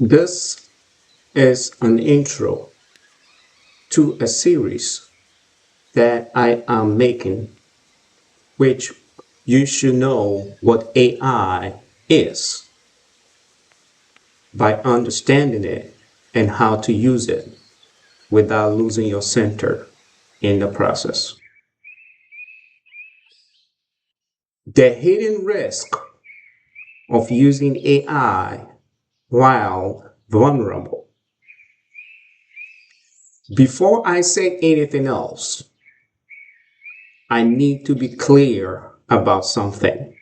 This is an intro to a series that I am making, which you should know what AI is by understanding it and how to use it without losing your center in the process. The hidden risk of using AI while vulnerable. Before I say anything else, I need to be clear about something.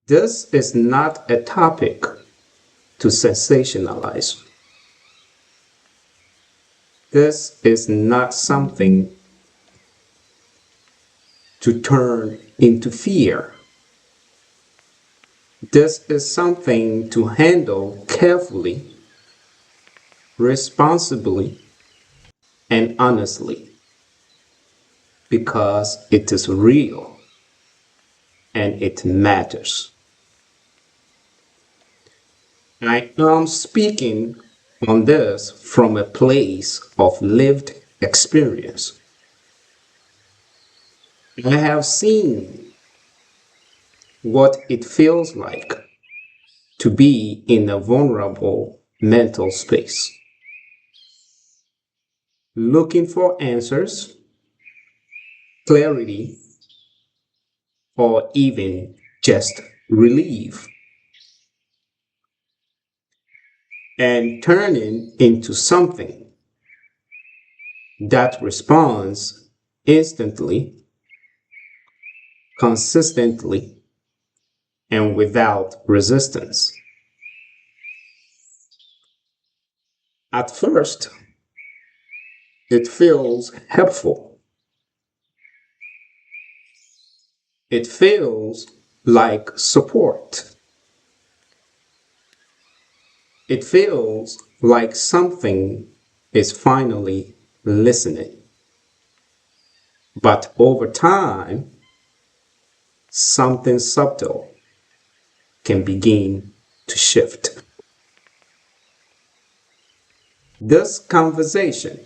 This is not a topic to sensationalize. This is not something to turn into fear. This is something to handle carefully, responsibly, and honestly because it is real and it matters. I am speaking on this from a place of lived experience. I have seen what it feels like to be in a vulnerable mental space, looking for answers, clarity, or even just relief, and turning into something that responds instantly, consistently, and without resistance. At first, it feels helpful. It feels like support. It feels like something is finally listening. But over time, something subtle can begin to shift. This conversation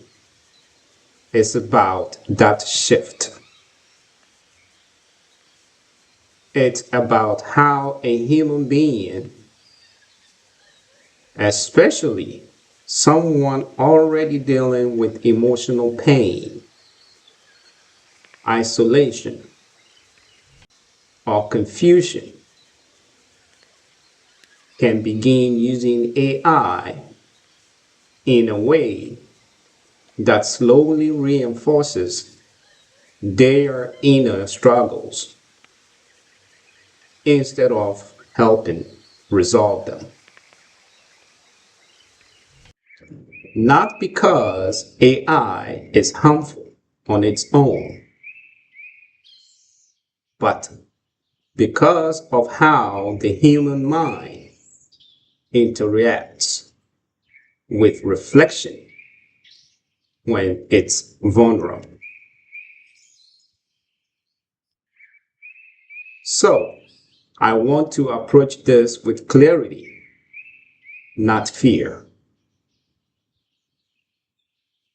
is about that shift. It's about how a human being, especially someone already dealing with emotional pain, isolation, or confusion, can begin using AI in a way that slowly reinforces their inner struggles instead of helping resolve them. Not because AI is harmful on its own, but because of how the human mind interacts with reflection when it's vulnerable. So, I want to approach this with clarity, not fear.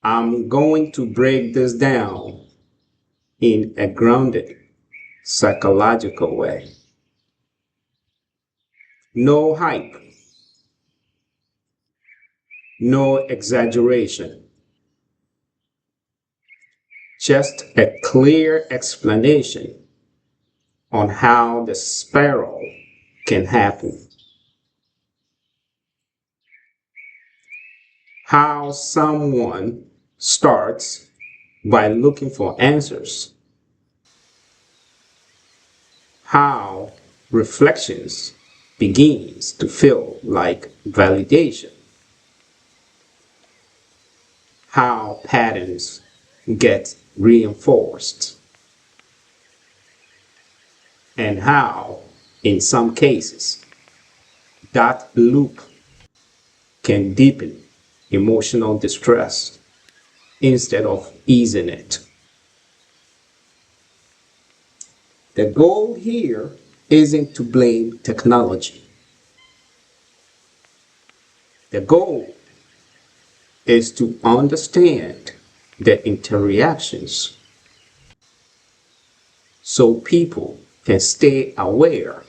I'm going to break this down in a grounded, psychological way. No hype, no exaggeration, just a clear explanation on how the spiral can happen, how someone starts by looking for answers, how reflections begins to feel like validation, how patterns get reinforced, and how, in some cases, that loop can deepen emotional distress instead of easing it. The goal here isn't to blame technology. The goal is to understand the interactions so people can stay aware,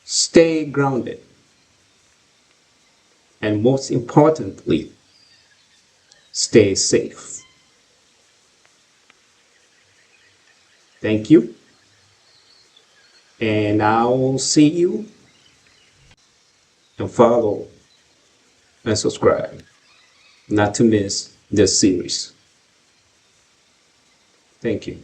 stay grounded, and most importantly, stay safe. Thank you, and I'll see you and follow and subscribe not to miss this series. Thank you.